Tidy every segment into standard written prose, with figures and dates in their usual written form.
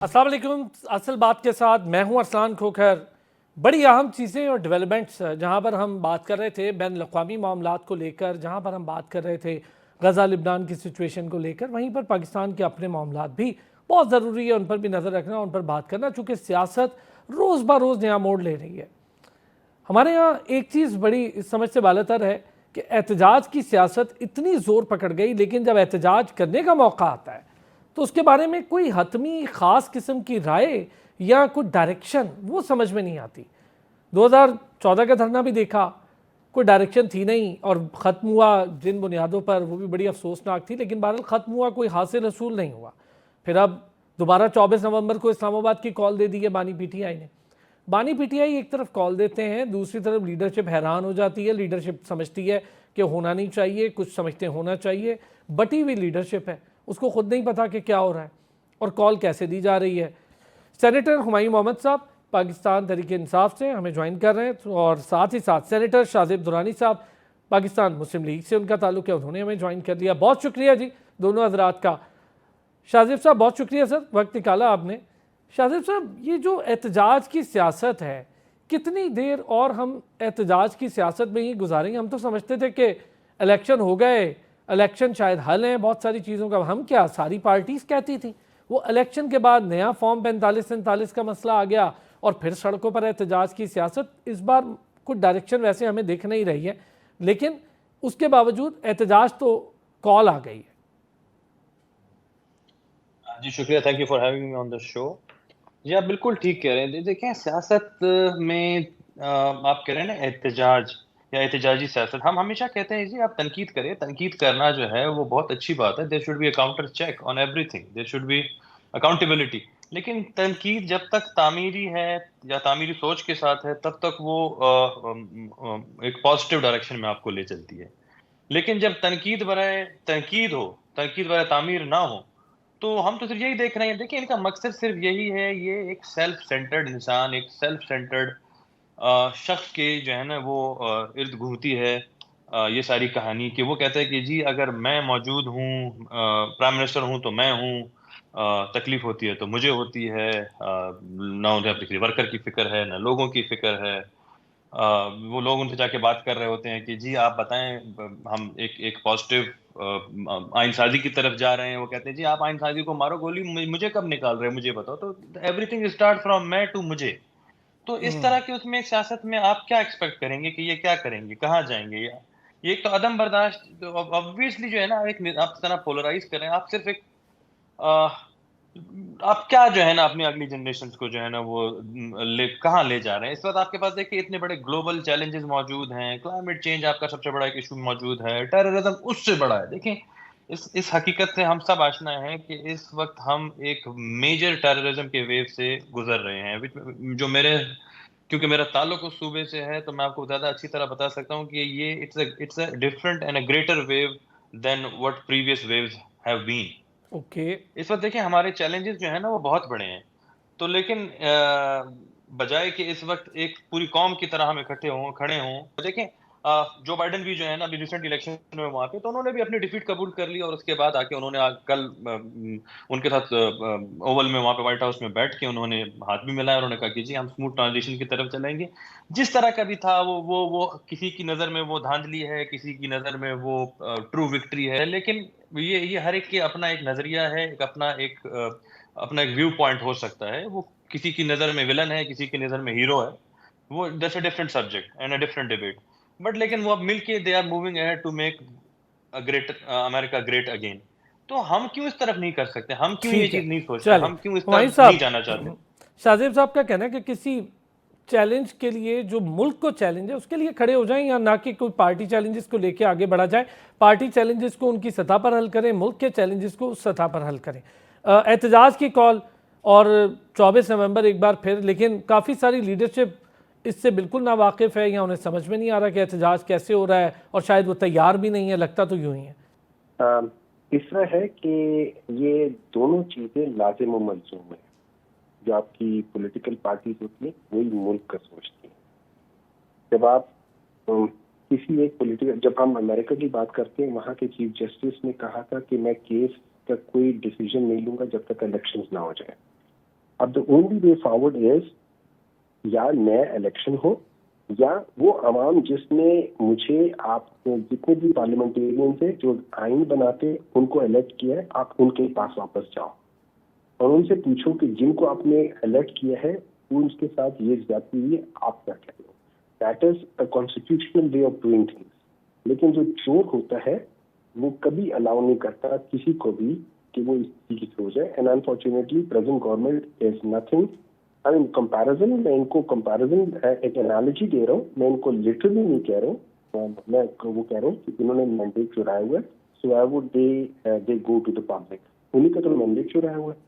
अस्सलाम वालेकुम। असल बात के साथ मैं हूं अरसलान खोखर। बड़ी अहम चीज़ें और डेवलपमेंट्स जहां पर हम बात कर रहे थे बैन अवी मामलात को लेकर, जहां पर हम बात कर रहे थे गज़ा लिबनान की सिचुएशन को लेकर, वहीं पर पाकिस्तान के अपने मामलात भी बहुत ज़रूरी है, उन पर भी नज़र रखना, उन पर बात करना, चूँकि सियासत रोज़ ब रोज़ नया मोड़ ले रही है। हमारे यहाँ एक चीज़ बड़ी इस समझ से बालातर है कि एहतजाज की सियासत इतनी ज़ोर पकड़ गई, लेकिन जब एहतजाज करने का मौका आता है तो उसके बारे में कोई हतमी ख़ास किस्म की राय या कुछ डायरेक्शन वो समझ में नहीं आती। 2014 का धरना भी देखा, कोई डायरेक्शन थी नहीं और ख़त्म हुआ जिन बुनियादों पर, वो भी बड़ी अफसोसनाक थी, लेकिन बहरहाल ख़त्म हुआ, कोई हासिल रसूल नहीं हुआ। फिर अब दोबारा 24 नवंबर को इस्लामाबाद की कॉल दे दी है बानी पीटीआई ने। बानी पीटीआई एक तरफ कॉल देते हैं, दूसरी तरफ लीडरशिप हैरान हो जाती है। लीडरशिप समझती है कि होना नहीं चाहिए, कुछ समझते होना चाहिए। बटी हुई लीडरशिप है, उसको खुद नहीं पता कि क्या हो रहा है और कॉल कैसे दी जा रही है। सेनेटर हुमायूं मोहम्मद साहब पाकिस्तान तहरीक इंसाफ से हमें ज्वाइन कर रहे हैं, और साथ ही साथ सेनेटर शाहजेब दुरानी साहब पाकिस्तान मुस्लिम लीग से उनका ताल्लुक है, उन्होंने हमें ज्वाइन कर लिया। बहुत शुक्रिया जी दोनों हजरात का। शाहजेब साहब बहुत शुक्रिया सर, वक्त निकाला आपने। शाहजेब साहब, ये जो एहतजाज की सियासत है, कितनी देर और हम एहतजाज की सियासत में ही गुजारेंगे? हम तो समझते थे कि इलेक्शन हो गए, इलेक्शन शायद हल है बहुत सारी चीज़ों का। हम क्या, सारी पार्टीज़ कहती थी, वो इलेक्शन के बाद नया फॉर्म 45-47 का मसला आ गया और फिर सड़कों पर एहतजाज की सियासत। इस बार कुछ डायरेक्शन वैसे हमें दिख नहीं रही है, लेकिन उसके बावजूद एहतजाज तो कॉल आ गई है। जी शुक्रिया, thank you for having me on the show. जी आप बिल्कुल ठीक कह रहे हैं। देखें सियासत में आप कह रहे हैं ना एहतजाज या एहतजाजी सियासत, हम हमेशा कहते हैं जी आप तनकीद करें। तनकीद करना जो है वो बहुत अच्छी बात है। There should be a counter check on everything, there should be accountability. लेकिन तनकीद जब तक तामीरी है या तामीरी सोच के साथ है तब तक वो एक पॉजिटिव डायरेक्शन में आपको ले चलती है। लेकिन जब तनकीद बराए तनकीद हो, तनकीद बराए तामीर ना हो, तो हम तो सिर्फ यही देख रहे हैं। देखिए इनका मकसद सिर्फ यही है, ये एक सेल्फ सेंटर्ड इंसान, एक सेल्फ सेंटर्ड शख्स के जो है ना वो इर्द घूमती है ये सारी कहानी, कि वो कहता है कि जी अगर मैं मौजूद हूँ, प्राइम मिनिस्टर हूँ तो मैं हूँ, तकलीफ होती है तो मुझे होती है, ना उन्हें अपनी वर्कर की फिक्र है ना लोगों की फिक्र है। वो लोग उनसे जाके बात कर रहे होते हैं कि जी आप बताएं, हम एक एक पॉजिटिव आइनसाजी की तरफ जा रहे हैं। वो कहते हैं जी आप आइनसाजी को मारो गोली, मुझे कब निकाल रहे हैं मुझे बताओ। तो एवरीथिंग स्टार्ट फ्रॉम मैं टू मुझे। तो इस तरह की उसमें सियासत में आप क्या एक्सपेक्ट करेंगे कि ये क्या करेंगे, कहाँ जाएंगे? ये एक तो अदम बर्दाश्त ऑब्वियसली जो है ना, एक आप तरह पोलराइज कर रहे हैं। आप सिर्फ एक आप क्या जो है ना अपनी अगली जनरेशन को जो है ना वो कहाँ ले जा रहे हैं? इस वक्त आपके पास देखिए इतने बड़े ग्लोबल चैलेंजेस मौजूद हैं। क्लाइमेट चेंज आपका सबसे बड़ा एक इशू मौजूद है, टेररिज्म उससे बड़ा है। देखिए इस हकीकत से हम सब आशना है कि इस वक्त हम एक मेजर टेररिज्म के वेव से गुजर रहे हैं, जो मेरे, क्योंकि मेरा ताल्लुक उस सूबे से है तो मैं आपको ज़्यादा अच्छी तरह बता सकता हूँ कि ये it's a different and a greater wave than what previous waves have been. Okay. इस वक्त देखिए हमारे चैलेंजेस जो है ना वो बहुत बड़े हैं। तो लेकिन बजाय कि इस वक्त एक पूरी कौम की तरह हम इकट्ठे हों, खड़े हों, तो देखें जो बाइडेन भी जो है ना अभी रिसेंट इलेक्शन में वहाँ पे, तो उन्होंने भी अपनी डिफीट कबूल कर ली और उसके बाद आके उन्होंने कल उनके साथ ओवल में वहाँ पे व्हाइट हाउस में बैठ के उन्होंने हाथ भी मिलाया और उन्होंने कहा कि जी हम स्मूथ ट्रांजिशन की तरफ चलेंगे। जिस तरह का भी था वो किसी की नज़र में वो धांधली है, किसी की नज़र में वो ट्रू विक्ट्री है। लेकिन ये हर एक के अपना एक नजरिया है, एक अपना एक व्यू पॉइंट हो सकता है। वो किसी की नज़र में विलन है, किसी की नज़र में हीरो है। वो that's a different subject and a different debate. But लेकिन वो अब मिलके they are moving ahead to make a great America great again. तो हम क्यों इस तरफ नहीं कर सकते? हम क्यों ये ठीक है, चीज़ नहीं सोचते? चले हम क्यों इस हुमायूं तरफ नहीं साहब। जाना चाहते? शाहजेब साहब का कहना है कि किसी चैलेंज के लिए जो मुल्क को चैलेंज है उसके लिए खड़े हो जाएं, या ना कि कोई पार्टी चैलेंजेस को लेके आगे बढ़ा जाए। पार्टी चैलेंजेस को उनकी सतह पर हल करें, मुल्क के चैलेंजेस को उस सतह पर हल करें। एहतजाज की कॉल और 24 नवंबर एक बार फिर, लेकिन काफ़ी सारी लीडरशिप इससे बिल्कुल ना वाकिफ़ है या उन्हें समझ में नहीं आ रहा कि एहतजाज कैसे हो रहा है, और शायद वो तैयार भी नहीं है, लगता तो यूँ ही है। तीसरा है कि ये दोनों चीजें लाजिम और मलजूम है। जो आपकी पॉलिटिकल पार्टीज होती है वही मुल्क का सोचती है। जब आप किसी एक पॉलिटिकल, जब हम अमेरिका की बात करते हैं, वहाँ के चीफ जस्टिस ने कहा था कि मैं केस का कोई डिसीजन नहीं लूंगा जब तक इलेक्शंस ना हो जाए। अब the only way forward is या नया इलेक्शन हो, या वो अवाम जिसने मुझे, आप जितने भी पार्लियामेंटेरियन थे जो आइन बनाते उनको इलेक्ट किया है, आप उनके पास वापस जाओ और उनसे पूछो कि जिनको आपने इलेक्ट किया है वो उसके साथ ये ज्यादती हुई है, आप क्या कह रहे हो। That is a constitutional way of doing things. लेकिन जो चोर होता है वो कभी अलाउ नहीं करता किसी को भी कि वो इस चीज की हो जाए। And unfortunately present government is nothing. I mean comparison, मैं इनको कंपैरिजन एक एनालॉजी दे रहा हूँ, मैं इनको लिटरली नहीं कह रहा हूँ, मैं वो कह रहा हूँ कि इन्होंने मैंडेट चुराया हुआ है, so I would they go to the public. उन्हीं का तो मैंडेट चुराया हुआ है,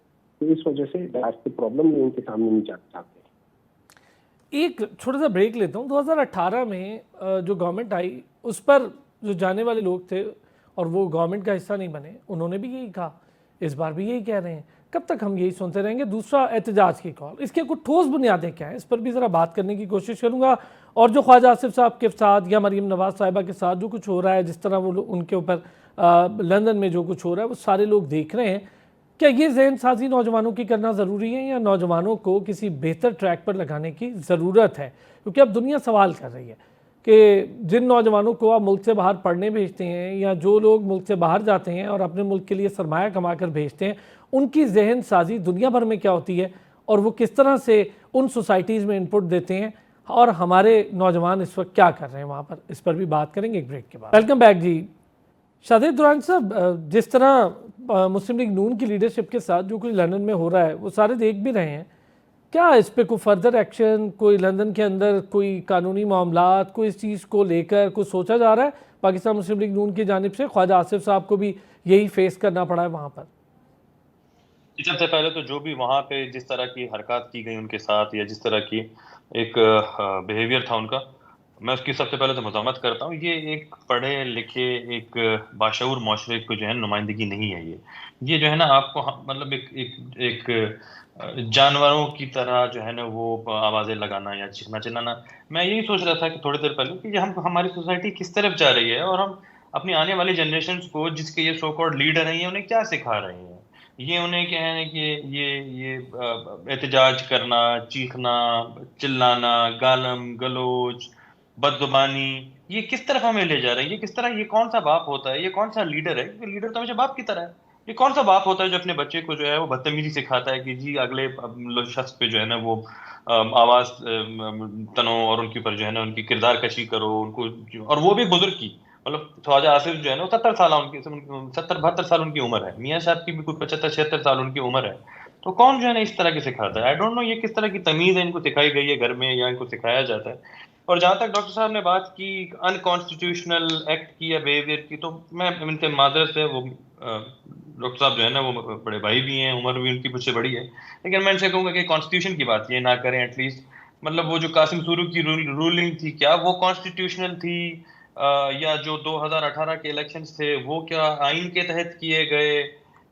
तो इस वजह से दैट्स द प्रॉब्लम, ये उनके सामने नहीं जा सकते। एक छोटा सा ब्रेक लेता हूँ। 2018 में जो गवर्नमेंट आई उस पर जो जाने वाले लोग थे और वो गवर्नमेंट का हिस्सा नहीं बने, उन्होंने भी यही कहा, इस बार भी यही कह रहे हैं। कब तक हम यही सुनते रहेंगे? दूसरा, एहतजाज की कॉल, इसके कुछ ठोस बुनियादें क्या हैं, इस पर भी ज़रा बात करने की कोशिश करूँगा। और जो ख्वाजा आसिफ साहब के साथ या मरीम नवाज़ साहिबा के साथ जो कुछ हो रहा है, जिस तरह वो उनके ऊपर लंदन में जो कुछ हो रहा है वो सारे लोग देख रहे हैं, क्या ये जहन साजी नौजवानों की करना ज़रूरी है या नौजवानों को किसी बेहतर ट्रैक पर लगाने की ज़रूरत है? क्योंकि अब दुनिया सवाल कर रही है कि जिन नौजवानों को आप मुल्क से बाहर पढ़ने भेजते हैं या जो लोग मुल्क से बाहर जाते हैं और अपने मुल्क के लिए सरमाया कमा कर भेजते हैं, उनकी जहन साजी दुनिया भर में क्या होती है और वो किस तरह से उन सोसाइटीज़ में इनपुट देते हैं और हमारे नौजवान इस वक्त क्या कर रहे हैं वहाँ पर, इस पर भी बात करेंगे एक ब्रेक के बाद। वेलकम बैक जी। शादिद दुरानी साहब, जिस तरह मुस्लिम लीग नून की लीडरशिप के साथ जो कुछ लंदन में हो रहा है वो सारे देख भी रहे हैं, क्या इस पे कोई फर्दर एक्शन, कोई लंदन के अंदर कोई कानूनी मामलात, कोई इस चीज़ को लेकर कुछ सोचा जा रहा है? पाकिस्तान मुस्लिम लीग नून की जानिब से ख्वाजा आसिफ साहब को भी यही फेस करना पड़ा है वहाँ पर। सबसे पहले तो जो भी वहाँ पे जिस तरह की हरकत की गई उनके साथ या जिस तरह की एक बिहेवियर था उनका, मैं उसकी सबसे पहले तो मज़म्मत करता हूँ। ये एक पढ़े लिखे एक बाशऊर माशरे को जो है नुमाइंदगी नहीं है। ये जो है ना आपको मतलब एक जानवरों की तरह जो है ना वो आवाज़ें लगाना या चीखना चिल्लाना। मैं यही सोच रहा था कि थोड़ी देर पहले कि हम हमारी सोसाइटी किस तरफ जा रही है और हम अपनी आने वाली जनरेशन को, जिसके ये सो कॉल्ड लीडर हैं, ये उन्हें क्या सिखा रहे हैं। ये उन्हें क्या है कि ये एहतजाज करना, चीखना, चिल्लाना, गालम गलोच, बदजुबानी, ये किस तरफ हमें ले जा रहे हैं। ये किस तरह, ये कौन सा बाप होता है, ये कौन सा लीडर है? क्योंकि लीडर तो हमेशा बाप की तरह है। ये कौन सा बाप होता है जो अपने बच्चे को जो है वो बदतमीजी सिखाता है कि जी अगले शख्स पे जो है ना वो आवाज तनो और उनके ऊपर जो है ना उनकी किरदार कशी करो उनको, और वो भी बुजुर्ग की। मतलब ख्वाजा आसिफ जो है ना 70 साल उनकी उम्र है। मियाँ साहब की भी कुछ 75-76 साल उनकी उम्र है। तो कौन जो है ना इस तरह के सिखाता है? आई डोंट नो ये किस तरह की तमीज है इनको सिखाई गई है घर में या इनको सिखाया जाता है। और जहां तक डॉक्टर साहब ने बात की अनकॉन्स्टिट्यूशनल एक्ट की या बिहेवियर की, तो मैं इनके मादर से, वो डॉक्टर साहब जो है ना वो बड़े भाई भी हैं, उम्र भी उनकी मुझसे बड़ी है, लेकिन मैं इनसे कहूंगा कि कॉन्स्टिट्यूशन की बात ये ना करें एटलीस्ट। मतलब वो जो कासिम सूरू की रूलिंग थी, क्या वो कॉन्स्टिट्यूशनल थी? या जो 2018 के इलेक्शंस थे वो क्या आइन के तहत किए गए?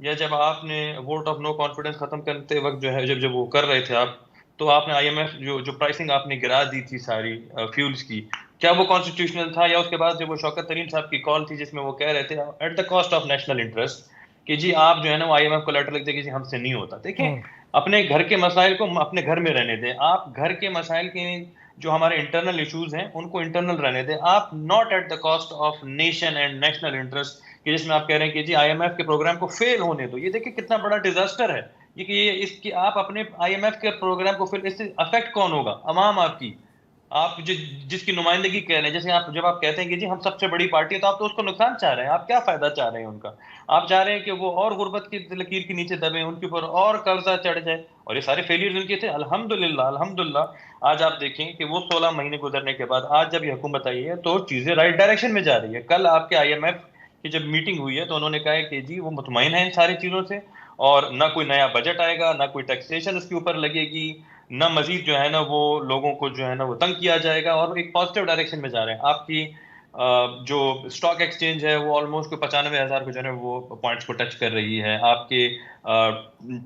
या जब आपने वोट ऑफ नो कॉन्फिडेंस खत्म करते वक्त जो है जब वो कर रहे थे आप, तो आपने आईएमएफ जो प्राइसिंग आपने गिरा दी थी सारी फ्यूल्स की, क्या वो कॉन्स्टिट्यूशनल था? या उसके बाद जब वो शौकत तरीन साहब की कॉल थी जिसमें वो कह रहे थे at the cost of national interest कि जी आप जो है ना वो आईएमएफ को लेटर लिख देंगे, जी हमसे नहीं होता। देखें, अपने घर के मसाइल को अपने घर में रहने दें। आप घर के मसाइल के जो हमारे इंटरनल इश्यूज हैं उनको इंटरनल रहने दें। आप not at the cost of nation and national interest, कि जिसमें आप कह रहे हैं कि जी आईएमएफ के प्रोग्राम को फेल होने दो। ये देखिए कितना बड़ा डिजास्टर है ये, कि ये इसकी आप अपने आईएमएफ के प्रोग्राम को फेल, इससे अफेक्ट कौन होगा? अवाम आपकी, आप जिसकी नुमाइंदगी कह रहे हैं। जैसे आप जब आप कहते हैं कि जी हम सबसे बड़ी पार्टी है, तो आप तो उसको नुकसान चाह रहे हैं। आप क्या फायदा चाह रहे हैं उनका? आप चाह रहे हैं कि वो और गुर्बत की लकीर के नीचे दबे, उनके ऊपर और कर्जा चढ़ जाए। और ये सारे फेलियर्स उनके थे। अल्हम्दुलिल्लाह अल्हम्दुलिल्लाह आज आप देखें कि वो 16 महीने गुजरने के बाद आज जब ये हुकूमत आई है तो चीजें राइट डायरेक्शन में जा रही है। कल आपके आईएमएफ की जब मीटिंग हुई है तो उन्होंने कहा है कि जी वो मुतमईन है इन सारी चीजों से, और ना कोई नया बजट आएगा, ना कोई टैक्सेशन उसके ऊपर लगेगी, ना मजीद जो है ना वो लोगों को जो है ना वो तंग किया जाएगा, और एक पॉजिटिव डायरेक्शन में जा रहे हैं। आपकी जो स्टॉक एक्सचेंज है वो ऑलमोस्ट 95,000 को जो है वो पॉइंट्स को टच कर रही है। आपके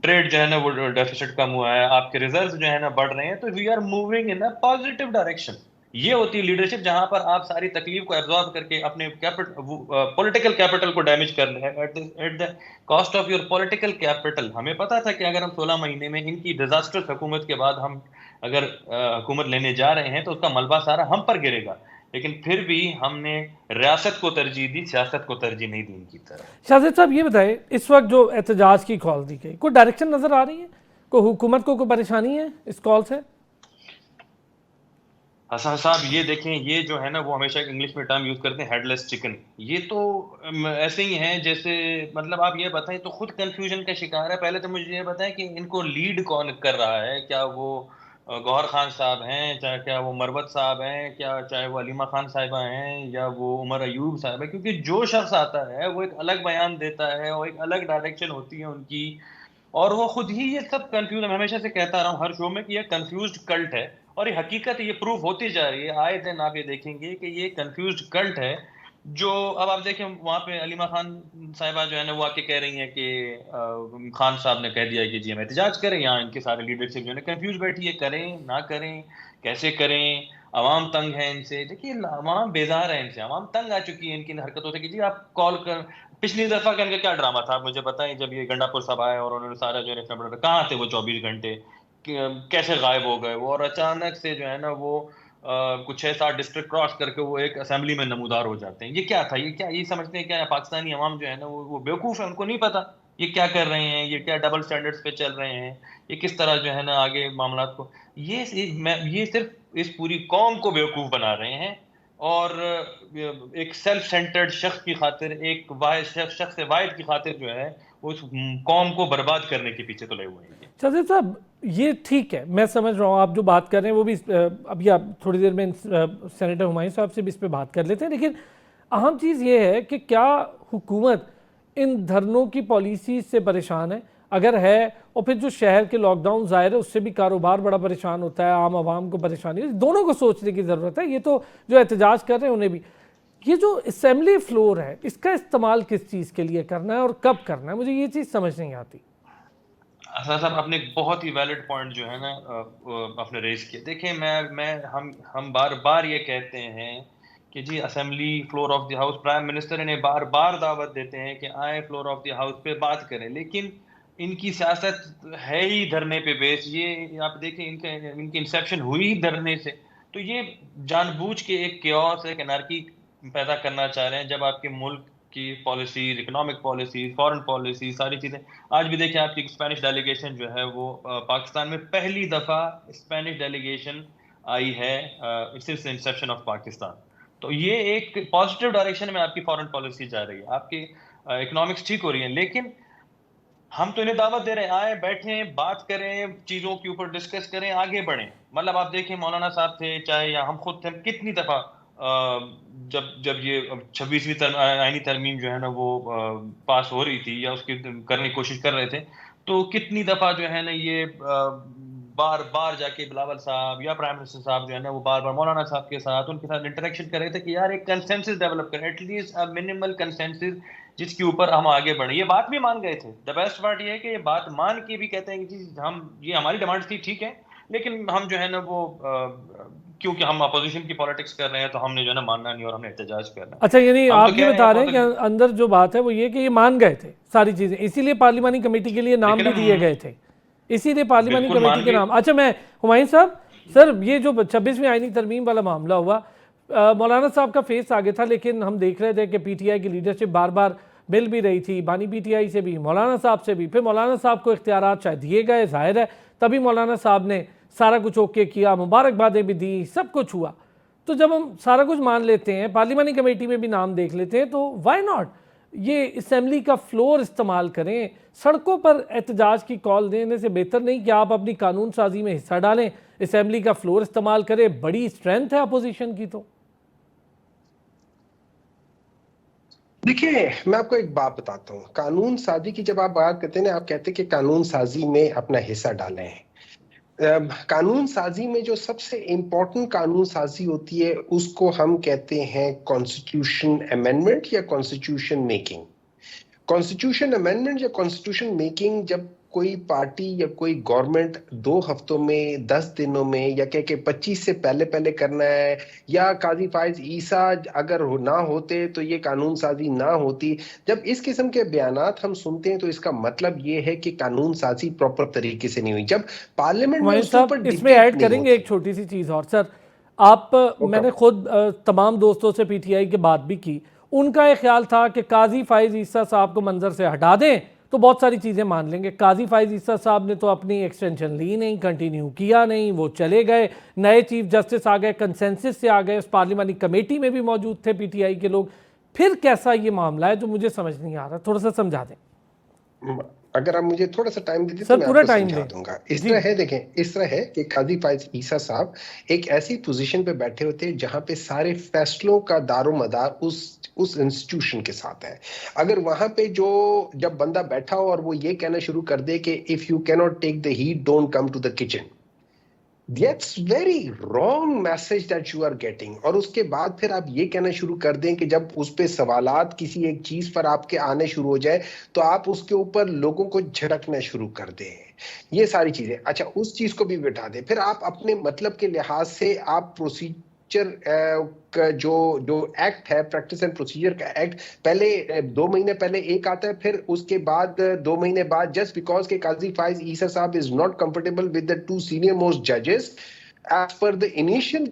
ट्रेड जो है ना वो डेफिसिट कम हुआ है, आपके रिजर्व जो है ना बढ़ रहे हैं। तो we are moving in a positive direction. ये होती है लीडरशिप जहां पर आप सारी तकलीफ को एब्जॉर्ब करके अपने पॉलिटिकल कैपिटल को डैमेज कर रहे हैं at the cost of your political capital. हमें पता था कि अगर हम 16 महीने में इनकी डिजास्टर्स हुकूमत के बाद हम अगर हुकूमत लेने जा रहे हैं तो उसका मलबा सारा हम पर गिरेगा, लेकिन फिर भी हमने रियासत को तरजीह दी, सियासत को तरजीह नहीं दी इनकी तरफ। शाहिद साहब ये बताएं, इस वक्त जो एहतजाज की कॉल दी गई, कोई डायरेक्शन नजर आ रही है, कोई हुकूमत को कोई परेशानी है इस कॉल से? हसन साहब ये देखें, ये जो है ना वो हमेशा इंग्लिश में टर्म यूज करते हैं हेडलेस चिकन। ये तो ऐसे ही है जैसे, मतलब आप ये बताएं तो खुद कंफ्यूजन का शिकार है। पहले तो मुझे ये बताएं कि इनको लीड कौन कर रहा है, क्या वो गौहर खान साहब हैं, चाहे क्या वो मरवत साहब हैं, क्या चाहे वो अलीमा खान साहिबा हैं, या वो उमर अयूब साहब है? क्योंकि जो शख्स आता है वो एक अलग बयान देता है और एक अलग डायरेक्शन होती है उनकी, और वो खुद ही ये सब कंफ्यूज। मैं हमेशा से कहता रहा हूँ हर शो में कि ये कंफ्यूज्ड कल्ट है, और ये हकीकत ये प्रूव होती जा रही है। आए दिन आप ये देखेंगे कि ये कंफ्यूज्ड कल्ट है। जो अब आप देखें वहां पे अलीमा खान साहिबा जो है ना वो आके कह रही हैं कि खान साहब ने कह दिया है कि जी हम एहतजाज करें, यहाँ इनके सारे लीडरशिप जो है ना कंफ्यूज बैठी है, करें ना करें, कैसे करें, अवाम तंग है इनसे। देखिए अवाम बेजार है इनसे, अवाम तंग आ चुकी है इनकी हरकतों से कि जी आप कॉल कर। पिछली दफा का इनका क्या ड्रामा था मुझे बताएं, जब ये गंडापुर साहब आए और उन्होंने सारा जो है कहाँ थे वो 24 घंटे, कैसे गायब हो गए वो, और अचानक से जो है ना वो कुछ 6-7 डिस्ट्रिक्ट क्रॉस करके वो एक असेंबली में नमूदार हो जाते हैं। ये क्या था, ये क्या, ये समझते हैं क्या पाकिस्तानी अवाम जो है ना वो बेवकूफ़ है, उनको नहीं पता ये क्या कर रहे हैं, ये क्या डबल स्टैंडर्ड्स पे चल रहे हैं, ये किस तरह जो है ना आगे मामला को, ये सिर्फ इस पूरी कौम को बेवकूफ़ बना रहे हैं, और एक सेल्फ सेंटर्ड शख्स की खातिर, एक शख्स वाहिद की खातिर जो है उस कौम को बर्बाद करने के पीछे तुले हुए हैं। शाहिद साहब ये ठीक है, मैं समझ रहा हूँ आप जो बात कर रहे हैं वो भी, अभी आप थोड़ी देर में सेनेटर हुमायूं साहब से भी इस पर बात कर लेते हैं, लेकिन अहम चीज़ ये है कि क्या हुकूमत इन धरनों की पॉलिसी से परेशान है? अगर है, और फिर जो शहर के लॉकडाउन ज़ाहिर है उससे भी कारोबार बड़ा परेशान होता है, आम आवाम को परेशानी है, दोनों को सोचने की ज़रूरत है। ये तो जो एहतजाज कर रहे हैं उन्हें भी, ये जो असेंबली फ्लोर है इसका इस्तेमाल किस चीज़ के लिए करना है और कब करना है, मुझे ये चीज़ समझ नहीं आती। साहब आपने एक बहुत ही वैलिड पॉइंट जो है ना आपने रेज किया। देखें हम बार बार ये कहते हैं कि जी assembly floor of the house, prime minister इन्हें बार बार दावत देते हैं कि आए फ्लोर ऑफ द हाउस पे बात करें, लेकिन इनकी सियासत है ही धरने पे बेस। ये आप देखें इनकी इंसेप्शन हुई ही धरने से, तो ये जानबूझ के एक केओस, एक एनार्की पैदा करना चाह रहे हैं। जब आपके मुल्क की policies, economic policies, foreign policy, सारी चीज़ें, आज भी देखिए आपकी स्पेनिश डेलीगेशन जो है वो पाकिस्तान में पहली दफ़ा स्पेनिश डेलीगेशन आई है since the Inception of Pakistan. तो ये एक पॉजिटिव डायरेक्शन में आपकी फॉरेन पॉलिसी जा रही है, आपकी इकोनॉमिक्स ठीक हो रही है, लेकिन हम तो इन्हें दावत दे रहे हैं आए बैठें, बात करें, चीज़ों के ऊपर डिस्कस करें, आगे बढ़ें। मतलब आप देखें मौलाना साहब थे, चाहे या हम खुद थे, कितनी दफ़ा जब ये 26वीं आईनी तरमीम जो है ना वो पास हो रही थी या उसकी करने की कोशिश कर रहे थे, तो कितनी दफ़ा जो है ना ये बार बार जाके बिलावल साहब या प्राइम मिनिस्टर साहब जो है ना वो बार बार मौलाना साहब के साथ उनके साथ इंटरेक्शन कर रहे थे कि यार एक कंसेंसस डेवलप करें, एटलीस्ट अ मिनिमल कंसेंसस जिसके ऊपर हम आगे बढ़े। ये बात भी मान गए थे। द बेस्ट पार्ट ये है कि ये बात मान के भी कहते हैं कि जी हम, ये हमारी डिमांड थी ठीक है, लेकिन हम जो है ना वो क्योंकि हम अपोजिशन की पॉलिटिक्स कर रहे हैं तो हमने जो है ना मानना नहीं और हमने एहतजाज करना। अच्छा, यानी आप तो ये बता रहे हैं कि अंदर जो बात है वो ये कि ये मान गए थे सारी चीज़ें, इसीलिए पार्लिमानी कमेटी के लिए नाम भी दिए गए थे, इसीलिए पार्लिमानी कमेटी के नाम। अच्छा, मैं हुमायूं साहब, सर ये जो 26वीं आईनी तरमीम वाला मामला हुआ, मौलाना साहब का फेस आगे था, लेकिन हम देख रहे थे कि पीटीआई की लीडरशिप बार बार मिल भी रही थी, बानी पीटीआई से भी, मौलाना साहब से भी, फिर मौलाना साहब को इख्तियारात शायद दिए गए, जाहिर है तभी मौलाना साहब ने सारा कुछ ओके किया, मुबारकबादें भी दी, सब कुछ हुआ। तो जब हम सारा कुछ मान लेते हैं, पार्लिमानी कमेटी में भी नाम देख लेते हैं, तो वाई नॉट ये असेंबली का फ्लोर इस्तेमाल करें, सड़कों पर एहतजाज की कॉल देने से बेहतर नहीं कि आप अपनी कानून साजी में हिस्सा डालें, असेंबली का फ्लोर इस्तेमाल करें, बड़ी स्ट्रेंथ है अपोजिशन की। तो देखिए, मैं आपको एक बात बताता हूँ, कानून साजी की जब आप बात करते हैं ना, आप कहते हैं कि कानून साजी में अपना हिस्सा डालें हैं। कानून साजी में जो सबसे इम्पोर्टेंट कानून साजी होती है उसको हम कहते हैं कॉन्स्टिट्यूशन अमेंडमेंट या कॉन्स्टिट्यूशन मेकिंग। कॉन्स्टिट्यूशन अमेंडमेंट या कॉन्स्टिट्यूशन मेकिंग जब कोई पार्टी या कोई गवर्नमेंट 2 हफ्तों में, 10 दिनों में, या कह के 25 से पहले पहले करना है, या काजी फाइज ईसा अगर ना होते तो ये कानून साजी ना होती, जब इस किस्म के बयानात हम सुनते हैं तो इसका मतलब ये है कि कानून साजी प्रॉपर तरीके से नहीं हुई। जब पार्लियामेंट में हुमायूं उसके ऊपर साहब इसमें डिबेट ऐड नहीं करेंगे होती। एक छोटी सी चीज़ और सर। आप मैंने खुद तमाम दोस्तों से पीटीआई की बात भी की, उनका ये ख्याल था कि काजी फाइज ईसा साहब को मंजर से हटा दें तो बहुत सारी चीज़ें मान लेंगे। काजी फाइज ईसा साहब ने तो अपनी एक्सटेंशन ली नहीं, कंटिन्यू किया नहीं, वो चले गए, नए चीफ जस्टिस आ गए, कंसेंसस से आ गए, उस पार्लिमानी कमेटी में भी मौजूद थे पीटीआई के लोग। फिर कैसा ये मामला है जो मुझे समझ नहीं आ रहा, थोड़ा सा समझा दें। अगर आप मुझे थोड़ा सा टाइम देते सर तो मैं पूरा आपको टाइम समझा दें दूंगा। इस जी। तरह है, देखें, इस तरह है कि काजी फाइज ईसा साहब एक ऐसी पोजीशन पे बैठे होते हैं जहां पे सारे फैसलों का दारोमदार उस इंस्टीट्यूशन के साथ है। अगर वहां पे जो जब बंदा बैठा हो और वो ये कहना शुरू कर दे कि if you cannot take the heat don't come to the kitchen, That's very wrong message that you are getting। और उसके बाद फिर आप ये कहना शुरू कर दें कि जब उस पे सवालात किसी एक चीज पर आपके आने शुरू हो जाए तो आप उसके ऊपर लोगों को झड़कना शुरू कर दें। ये सारी चीजें, अच्छा, उस चीज को भी बिठा दें। फिर आप अपने मतलब के लिहाज से आप प्रोसीजर का जो एक्ट है, प्रैक्टिस एंड प्रोसीजर का एक्ट, पहले 2 महीने पहले एक आता है, फिर उसके बाद 2 महीने बाद, जस्ट बिकॉज के काजी फाइज ईसा साहब is not comfortable with the 2 senior most जजेस एज पर द इनिशियल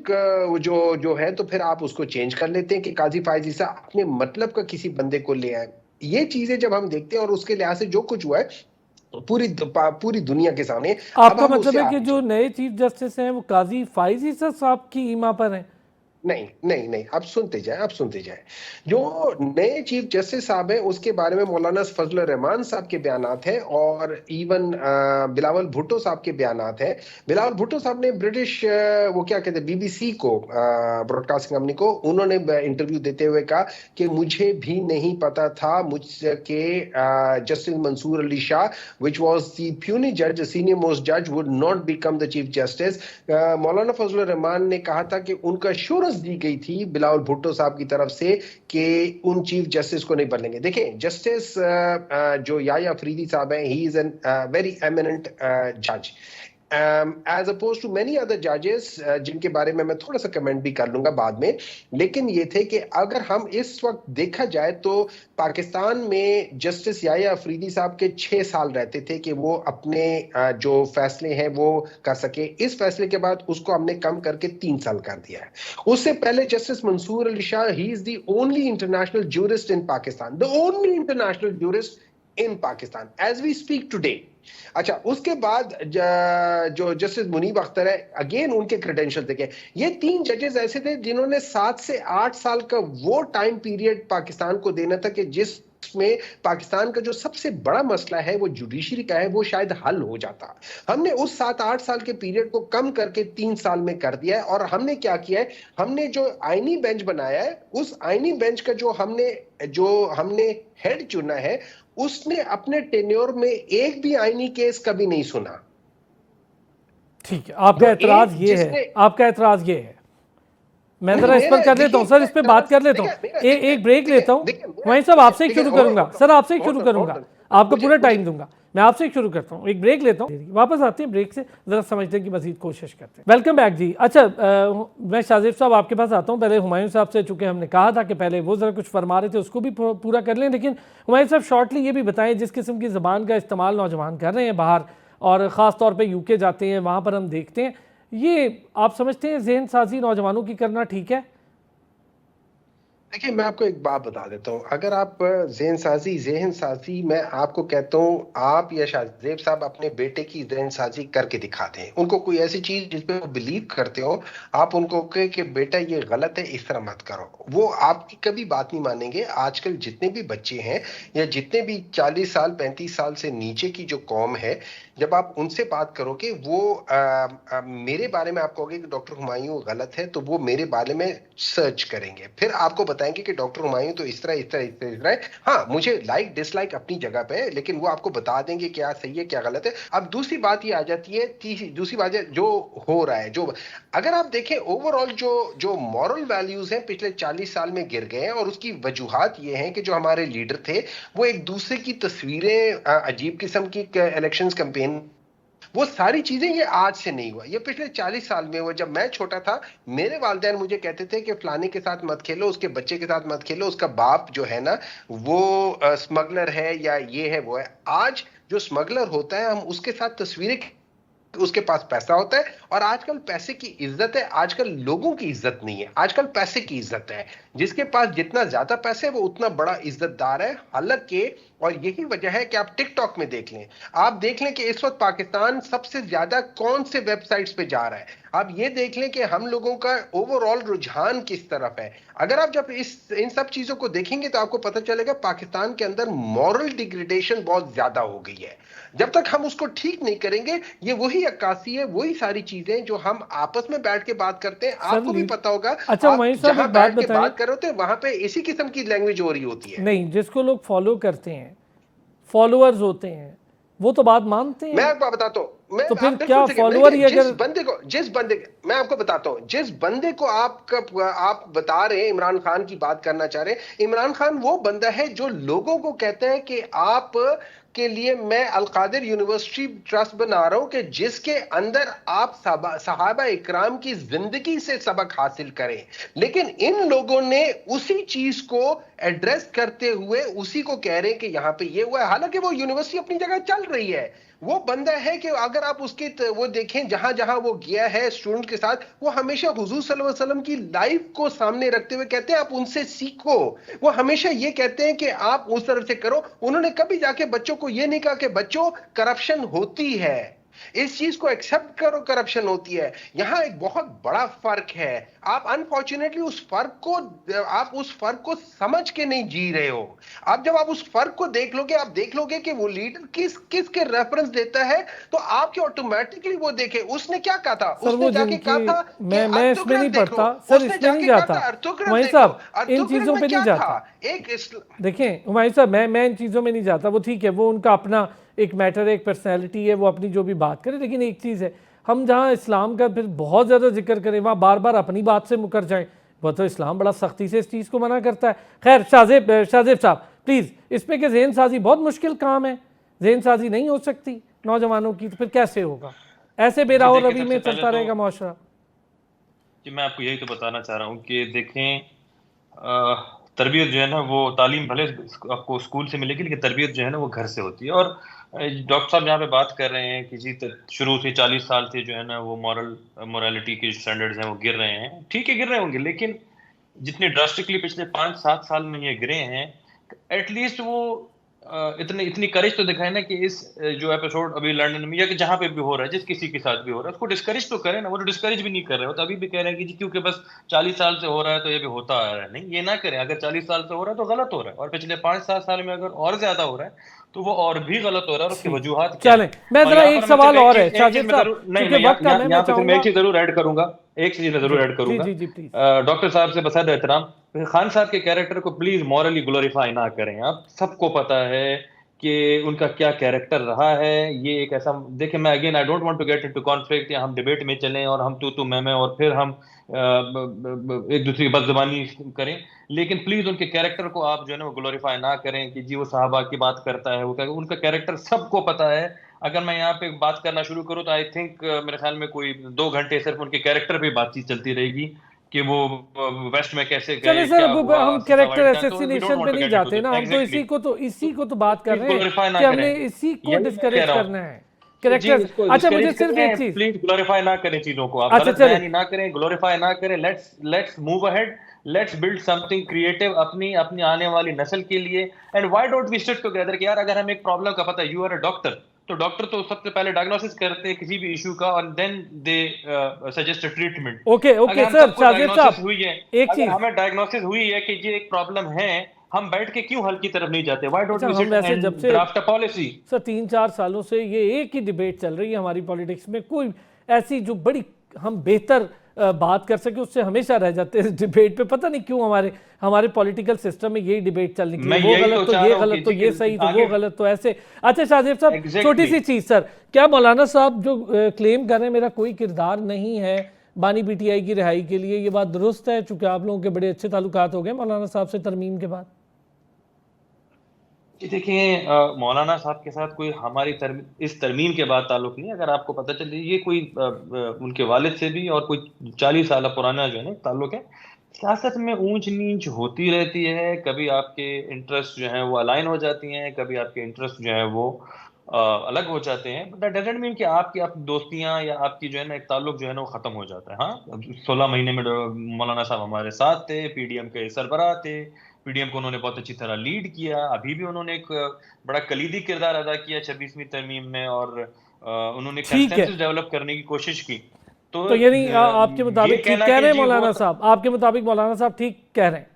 जो है, तो फिर आप उसको चेंज कर लेते हैं कि काजी फाइज ईसा अपने मतलब का किसी बंदे को ले आए। ये चीजें जब हम देखते हैं और उसके लिहाज से जो कुछ हुआ है पूरी दुनिया के सामने, अब आपका हम मतलब उससे है कि आगे जो नए चीफ जस्टिस हैं वो काजी फाइज ईसा साहब की ईमा पर हैं? नहीं नहीं नहीं, आप सुनते जाए। जो नए चीफ जस्टिस साहब हैं उसके बारे में मौलाना फजल रहमान साहब के बयानात हैं, और इवन बिलावल भुट्टो साहब के बयानात हैं। बिलावल भुट्टो साहब ने ब्रिटिश वो क्या कहते हैं, बीबीसी को, ब्रॉडकास्टिंग कंपनी को, उन्होंने इंटरव्यू देते हुए कहा कि मुझे भी नहीं पता था मुझसे के justice Mansoor Ali Shah which was the puny जज, सीनियर मोस्ट जज, would not become the chief justice. मौलाना फजल रहमान ने कहा था कि उनका एश्योरेंस दी गई थी बिलावल भुट्टो साहब की तरफ से कि उन चीफ जस्टिस को नहीं बदलेंगे। देखें, जस्टिस जो याया अफरीदी साहब हैं, he is an very eminent जज as oppose to many other जजेस, जिनके बारे में मैं थोड़ा सा कमेंट भी कर लूंगा बाद में। लेकिन ये थे कि अगर हम इस वक्त देखा जाए तो पाकिस्तान में जस्टिस याया अफरीदी साहब के 6 साल रहते थे कि वो अपने जो फैसले हैं वो कर सके। इस फैसले के बाद उसको हमने कम करके 3 साल कर दिया है। उससे पहले Justice Mansoor Ali Shah, he is the only international jurist in Pakistan, the only international jurist in Pakistan as we speak today. अच्छा, उसके बाद जो जस्टिस मुनीब अख्तर है, अगेन उनके क्रेडेंशियल देखे, ये 3 जजेस ऐसे थे जिन्होंने 7 से 8 साल का वो टाइम पीरियड पाकिस्तान को देना था कि जिसमें पाकिस्तान का जो सबसे बड़ा मसला है वो जुडिशरी का है, वो शायद हल हो जाता। हमने उस 7-8 साल के पीरियड को कम करके 3 साल में कर दिया है। और हमने क्या किया है, हमने जो आईनी बेंच बनाया है, उस आईनी बेंच का जो हमने हेड चुना है, उसने अपने टेन्योर में एक भी आईनी केस कभी नहीं सुना। ठीक है, आपका एतराज ये है, मैं जरा इस पर कर लेता हूँ सर, इस पर बात कर लेता हूँ, एक ब्रेक लेता हूँ। वहीं साहब आपसे ही शुरू करूंगा सर, आपसे ही शुरू करूंगा, आपको पूरा टाइम दूंगा, मैं आपसे ही शुरू करता हूँ, एक ब्रेक लेता हूँ, वापस आते हैं ब्रेक से, जरा समझने की मजीद कोशिश करते हैं। वेलकम बैक जी। अच्छा, मैं शाजिब साहब आपके पास आता हूँ। पहले हुमायूं साहब से, चूंकि हमने कहा था कि पहले वो जरा कुछ फरमा रहे थे, उसको भी पूरा कर लें, लेकिन हुमायूं साहब शॉर्टली ये भी बताएं, जिस किस्म की ज़बान का इस्तेमाल नौजवान कर रहे हैं बाहर, और ख़ास तौर पर यूके जाते हैं, वहाँ पर हम देखते हैं, ये आप समझते हैं जहन साजी नौजवानों की करना ठीक है? देखिए, मैं आपको एक बात बता देता हूँ। अगर आप जहन साजी, मैं आपको कहता हूँ, आप या शाहजेब साहब अपने बेटे की जहन साजी करके दिखा दें। उनको कोई ऐसी चीज जिसपे वो बिलीव करते हो, आप उनको कहे कि बेटा ये गलत है, इस तरह मत करो, वो आपकी कभी बात नहीं मानेंगे। आजकल जितने भी बच्चे हैं या जितने भी 40 साल 35 साल से नीचे की जो कौम है, जब आप उनसे बात करोगे, वो मेरे बारे में आप कहोगे कि डॉक्टर हुमायूं गलत है, तो वो मेरे बारे में सर्च करेंगे, फिर आपको बताएंगे कि डॉक्टर हुमायूं तो इस तरह इस तरह इस तरह इस तरह है। हाँ, मुझे लाइक डिसलाइक अपनी जगह पे है, लेकिन वो आपको बता देंगे क्या सही है क्या गलत है। अब दूसरी बात ये आ जाती है, दूसरी बात है जो हो रहा है, जो अगर आप देखें ओवरऑल जो जो मॉरल वैल्यूज हैं पिछले 40 साल में गिर गए हैं, और उसकी वजूहात ये हैं कि जो हमारे लीडर थे वो एक दूसरे की तस्वीरें, अजीब किस्म की इलेक्शंस कैंपेन, वो सारी चीजें ये आज से नहीं हुआ, ये पिछले 40 साल में हुआ। जब मैं छोटा था मेरे वालिदैन मुझे कहते थे कि फलाने के साथ मत खेलो, उसके बच्चे के साथ मत खेलो, उसका बाप जो है ना वो स्मगलर है या ये है वो है। आज जो स्मगलर होता है हम उसके साथ तस्वीरें, उसके पास पैसा होता है, और आजकल पैसे की इज्जत है, आजकल लोगों की इज्जत नहीं है, आजकल पैसे की इज्जत है। जिसके पास जितना ज्यादा पैसे है वो उतना बड़ा इज्जतदार है। हालांकि और यही वजह है कि आप टिकटॉक में देख लें, आप देख लें कि इस वक्त पाकिस्तान सबसे ज्यादा कौन से वेबसाइट्स पे जा रहा है। आप ये देख लें कि हम लोगों का ओवरऑल रुझान किस तरफ है। अगर आप जब इन सब चीजों को देखेंगे तो आपको पता चलेगा पाकिस्तान के अंदर मॉरल डिग्रेडेशन बहुत ज्यादा हो गई है। जब तक हम उसको ठीक नहीं करेंगे, ये वही अक्कासी है, वही सारी चीजें जो हम आपस में बैठ के बात करते हैं, आपको भी पता होगा। अच्छा आप वहीं साहब जहां एक बात बैठ के बताइए, बात कर रहे होते हैं वहां पे इसी किस्म की लैंग्वेज हो रही होती है। नहीं जिसको लोग फॉलो करते हैं, फॉलोअर्स होते हैं, वो तो बात मानते हैं। मैं आपको बताता हूँ, तो फिर क्या फॉलोअर ही अगर मैं आपको बताता हूँ, जिस बंदे को आप बता रहे हैं, इमरान खान की बात करना चाह रहे हैं, इमरान खान वो बंदा है जो लोगों को कहता है कि आप के लिए मैं अल-कादिर यूनिवर्सिटी ट्रस्ट बना रहा हूं कि जिसके अंदर आप सहाबा इकराम की जिंदगी से सबक हासिल करें। लेकिन इन लोगों ने उसी चीज को एड्रेस करते हुए उसी को कह रहे हैं कि यहां पे ये हुआ है, हालांकि वो यूनिवर्सिटी अपनी जगह चल रही है। वो बंदा है कि अगर आप उसके वो देखें जहां जहां वो गया है स्टूडेंट के साथ, वो हमेशा हुजूर सल्लल्लाहु अलैहि वसल्लम की लाइफ को सामने रखते हुए कहते हैं आप उनसे सीखो। वो हमेशा ये कहते हैं कि आप उस तरह से करो। उन्होंने कभी जाके बच्चों को ये नहीं कहा कि बच्चों करप्शन होती है, इस चीज को एक्सेप्ट करो, करप्शन होती है। यहां एक बहुत बड़ा फर्क है। आप अनफॉर्चुनेटली उस फर्क को समझ के नहीं जी रहे हो। अब जब आप उस फर्क को देख लोगे, आप देख लोगे कि वो लीडर किसके रेफरेंस देता है, तो आपके ऑटोमेटिकली वो देखे उसने क्या कहा था। उसने जाके कहा था मैं इसमें नहीं पढ़ता सर, इसमें नहीं जाता हुमायूं साहब, इन चीजों पे नहीं जाता। देखें हुमायूं साहब, मैं इन चीजों में नहीं जाता। वो ठीक है, वो उनका अपना एक मैटर है, एक पर्सनैलिटी है, वो अपनी जो भी बात करे। लेकिन एक चीज़ है, हम जहाँ इस्लाम का फिर बहुत ज़्यादा जिक्र करें, वहाँ बार बार अपनी बात से मुकर जाएं, वह तो इस्लाम बड़ा सख्ती से इस चीज़ को मना करता है। खैर शाहजेब साहब प्लीज़, इसमें कि जहन साजी बहुत मुश्किल काम है, जहन साजी नहीं हो सकती नौजवानों की, तो फिर कैसे होगा? ऐसे बेराह रवि में चलता रहेगा माशरा। जी मैं आपको यही तो बताना चाह रहा हूँ कि देखें, तरबियत जो है ना वो तालीम भले आपको स्कूल से मिलेगी, लेकिन तरबियत जो है ना वो घर से होती है। और डॉक्टर साहब यहाँ पे बात कर रहे हैं कि जी शुरू से 40 साल से जो है ना वो मोरालिटी के स्टैंडर्ड्स हैं वो गिर रहे हैं। ठीक है गिर रहे होंगे, लेकिन जितने ड्रास्टिकली पिछले 5-7 साल में ये गिरे हैं, एटलीस्ट वो इतनी करेज तो दिखाए ना कि इस जो एपिसोड अभी लंदन में या कि जहाँ पे भी हो रहा है, जिस किसी के साथ भी हो रहा है, उसको डिस्करेज तो करें ना। वो तो डिस्करेज भी नहीं कर रहे हो, तो अभी भी कह रहे हैं कि जी क्योंकि बस 40 साल से हो रहा है तो ये भी होता आ रहा है। नहीं, ये ना करें। अगर 40 साल से हो रहा है तो गलत हो रहा है, और पिछले 5-7 साल में अगर और ज्यादा हो रहा है तो वो और भी गलत हो रहा है। और उसकी वजूहत क्या है? मैं जरा एक सवाल और है शाहजेब साहब, नहीं, यहाँ पे मैं एक चीज जरूर ऐड करूंगा, एक चीज जरूर ऐड करूंगा। डॉक्टर साहब से बसद एहतराम, खान साहब के कैरेक्टर को प्लीज मॉरली ग्लोरीफाई ना करें। आप सबको पता है कि उनका क्या कैरेक्टर रहा है। ये एक ऐसा, देखिए मैं again I don't want to get into conflict, या हम डिबेट में चलें और हम तू मैं और फिर हम एक दूसरे की बदजुबानी करें, लेकिन प्लीज उनके कैरेक्टर को आप जो है ना वो ग्लोरीफाई ना करें कि जी वो साहबा की बात करता है, वो उनका कैरेक्टर सबको पता है। अगर मैं यहाँ पे बात करना शुरू करूँ तो आई थिंक मेरे ख्याल में कोई 2 घंटे सिर्फ उनके कैरेक्टर पे बातचीत चलती रहेगी कि वो वेस्ट में कैसे गए, चले सर, हम कैरेक्टर एसेसिनेशन पे नहीं जाते ना, हम तो इसी को तो बात कर रहे हैं कि हमने इसी को डिस्करेज करना है कैरेक्टर। अच्छा मुझे सिर्फ एक चीज, प्लीज ग्लोरीफाई ना करें चीजों को, आप अच्छा चलिए ना करें, ग्लोरीफाई ना करें। Let's move ahead, let's build something creative अपनी आने वाली नस्ल के लिए। And why don't we sit together कि यार अगर हमें एक प्रॉब्लम का पता है, यू आर अ डॉक्टर, तो डॉक्टर तो सबसे पहले डायग्नोसिस करते हैं किसी भी इशू का और then they suggest treatment. Okay sir Shahzeb साहब, हुई है, एक चीज हमें डायग्नोसिस हुई है कि ये एक प्रॉब्लम है, हम बैठ के क्यों हल की तरफ नहीं जाते? व्हाई डोंट अच्छा, वी हम सिट वैसे एंड जब से ड्राफ्ट अ पॉलिसी? सर 3-4 सालों से ये एक ही डिबेट चल रही है हमारी पॉलिटिक्स में, कोई ऐसी जो बड़ी हम बेहतर बात कर सके उससे हमेशा रह जाते हैं इस डिबेट पे। पता नहीं क्यों हमारे हमारे पॉलिटिकल सिस्टम में यही डिबेट चलनी मैं चाहिए, वो यही गलत तो तो चाह ये रहा हूँ गलत तो कि ये सही तो आगे वो गलत तो ऐसे। अच्छा शाहजेब साहब, एग्जैक्टली छोटी सी चीज़ सर, क्या मौलाना साहब जो क्लेम कर रहे हैं मेरा कोई किरदार नहीं है बानी पीटीआई की रिहाई के लिए, ये बात दुरुस्त है? चूंकि आप लोगों के बड़े अच्छे ताल्लुकात हो गए मौलाना साहब से तरमीम के बाद। जी देखिए, मौलाना साहब के साथ कोई हमारी इस तरमीम के बाद ताल्लुक नहीं है। अगर आपको पता चले, ये कोई उनके वालिद से भी और कोई 40 साल पुराना जो है ना ताल्लुक है। सियासत में ऊंच नीच होती रहती है, कभी आपके इंटरेस्ट जो है वो अलाइन हो जाती हैं, कभी आपके इंटरेस्ट जो है वो अलग हो जाते हैं। बट दैट डजंट मीन कि आपकी दोस्तियां या आपकी जो है ना एक ताल्लुक जो है ना वो खत्म हो जाता है। हाँ, 16 महीने में मौलाना साहब हमारे साथ थे, पीडीएम के सरबराह थे, पीडीएम को उन्होंने बहुत अच्छी तरह लीड किया। अभी भी उन्होंने एक बड़ा कलीदी किरदार अदा किया 26वीं तरमीम में, और उन्होंने ठीक है, कंसेंसस डेवलप करने की कोशिश की। तो तो यानी आपके ये मुताबिक ठीक कहना कह कि रहे हैं जी वो मौलाना साहब, आपके मुताबिक मौलाना साहब ठीक कह रहे हैं?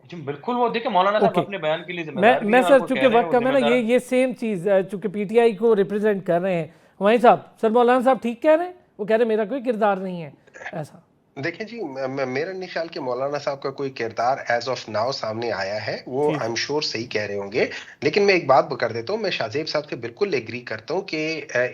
जी बिल्कुल, वो देखिए मौलाना साहब ओके, अपने बयान के लिए मैं जिम्मेदार भी मैं हैं, और सर वो चूंकि कह रहे हैं, वक्त वो कम है ना, जिम्मेदार। ये सेम चीज़ चूंकि पीटीआई को रिप्रेजेंट कर रहे हैं वहीं साहब, सर मौलाना साहब ठीक कह रहे हैं? वो कह रहे हैं मेरा कोई किरदार नहीं है ऐसा। देखिए जी, मेरा नहीं ख्याल कि मौलाना साहब का कोई किरदार एज ऑफ नाउ सामने आया है। वो ठीक आई है, एम श्योर सही कह रहे होंगे। लेकिन मैं एक बात कर देता हूँ, मैं शाहजेब साहब से बिल्कुल एग्री करता हूँ कि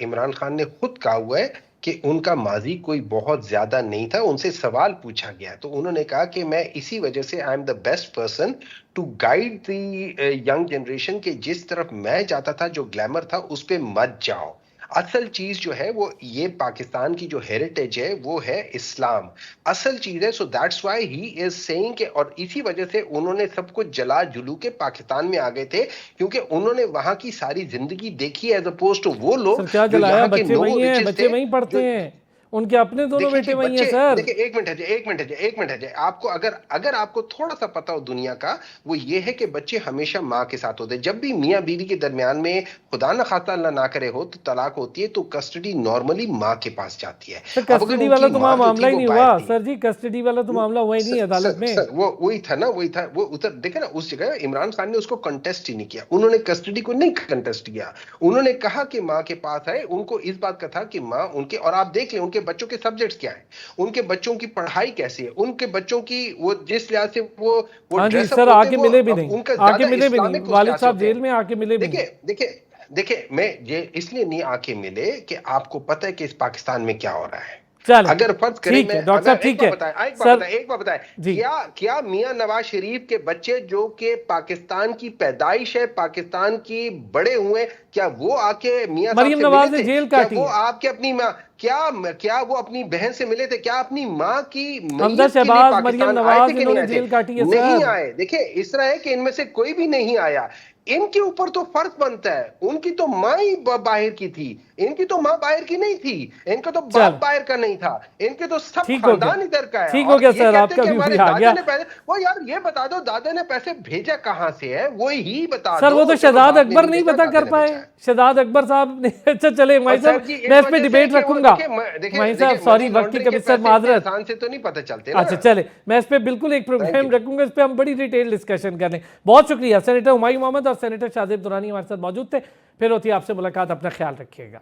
इमरान खान ने खुद कहा हुआ है कि उनका माजी कोई बहुत ज्यादा नहीं था। उनसे सवाल पूछा गया तो उन्होंने कहा कि मैं इसी वजह से I am the best person to guide the young generation, के जिस तरफ मैं जाता था जो ग्लैमर था उस पे मत जाओ। असल चीज जो है वो ये पाकिस्तान की जो हेरिटेज है वो है इस्लाम, असल चीज है। So that's why he is saying कि, और इसी वजह से उन्होंने सब कुछ जला जुलू के पाकिस्तान में आ गए थे, क्योंकि उन्होंने वहां की सारी जिंदगी देखी एज अपोज टू वो सर लोग क्या जो जलाया? यहाँ के बच्चे नो वही हैं, रिचेस बच्चे थे। वहीं जो पढ़ते हैं, उनके अपने दोनों देखिए बेटे जी, वही हैं बच्चे सर। देखिए, एक मिनट है जी, एक मिनट है जी, एक मिनट है जी। आपको अगर अगर आपको थोड़ा सा पता हो दुनिया का, वो ये है कि बच्चे हमेशा माँ के साथ होते हैं। जब भी मियाँ बीवी के दरमियान में खुदा न खास्ता अल्लाह ना करे हो तो तलाक होती है, तो कस्टडी नॉर्मली माँ के पास जाती है। सर अब अगर कस्टडी वाला उनकी तो वहाँ माँ जो मामला थी ही वो नहीं बाहर हुआ थी। सर जी, कस्टडी वाला तो मामला हुआ ही नहीं अदालत में। सर वो वही था ना, वही था वो उधर। देखे ना, उस जगह इमरान खान ने उसको कंटेस्ट ही नहीं किया, उन्होंने कस्टडी को नहीं कंटेस्ट किया। उन्होंने कहा कि माँ के पास है। उनको इस बात का था कि माँ उनके, और आप देख लें उनके बच्चों के सब्जेक्ट्स क्या है, उनके बच्चों की पढ़ाई कैसी है, उनके बच्चों की वो जिस लिहाज से वो हाँ जी ड्रेसअप सर, होते, आके वो मिले भी नहीं, उनका आके ज्यादा मिले भी नहीं, इस्लामिक उस वालिद लिहाज से साहब होते जेल हैं। में आके मिले भी नहीं। देखिए देखिए देखिए, मैं ये इसलिए नहीं आके मिले कि आपको पता है कि इस पाकिस्तान में क्या हो रहा है। चले, अगर फर्ज करें, ठीक मैं है डॉक्टर साहब, अगर एक ठीक बात है बताएं, सर एक बात बताएं, जी। क्या क्या मियां नवाज शरीफ के बच्चे जो कि पाकिस्तान की पैदाइश है, पाकिस्तान की बड़े हुए, क्या वो आके मियां साहब मरियम से मिले नवाज ने थे? जेल क्या काटी वो है। आपके अपनी माँ, क्या वो अपनी बहन से मिले थे? क्या अपनी माँ की हमजा मैयत के लिए शहबाज, मरियम पाकिस्तान आए थे नवाज, कि नहीं इन्होंने आए थे? जेल काटी है नहीं सर। आए। देखिए, इस तरह है कि इनमें से कोई भी नहीं आया। इनके ऊपर तो फर्ज बनता है, उनकी तो माँ ही बाहर की थी, इनकी तो माँ बाहर की नहीं थी, इनका तो बाप चल, बाहर का नहीं था, इनके तो सब ठीक हो गया, खानदान इधर का है। ठीक हो और गया ये सर, कहते हैं आपका कि व्यू हमारे भी आ दादे गया। ने पैसे, वो यार ये बता दो दादे ने पैसे भेजा कहां से है, वो ही बता सर दो। वो तो चलो शहजाद बाप ने अकबर नहीं भेजा, पता दादे कर ने पाए, भेजा है। शहजाद अकबर साहब ने। अच्छा चले और वहीं सर साहब, जी मैं इस इस पे वजह से डिबेट कि वो रखूंगा। देखिए वहीं देखिए साहब सॉरी, मनी वक्त की लॉन्ड्रिंग के कभी सर पैसे इतने माजरत। आसान से तो नहीं पता चलते ना। अच्छा चले, मैं इस पे बिल्कुल एक थैंक प्रोग्राम यू। रखूंगा, इस पे हम बड़ी डिटेल डिस्कशन कर लें। बहुत शुक्रिया। सेनेटर हुमायूं मोहम्मद और सेनेटर शाहजेब दुरानी हमारे साथ मौजूद थे। फिर होती है आपसे मुलाकात, अपना ख्याल रखिएगा।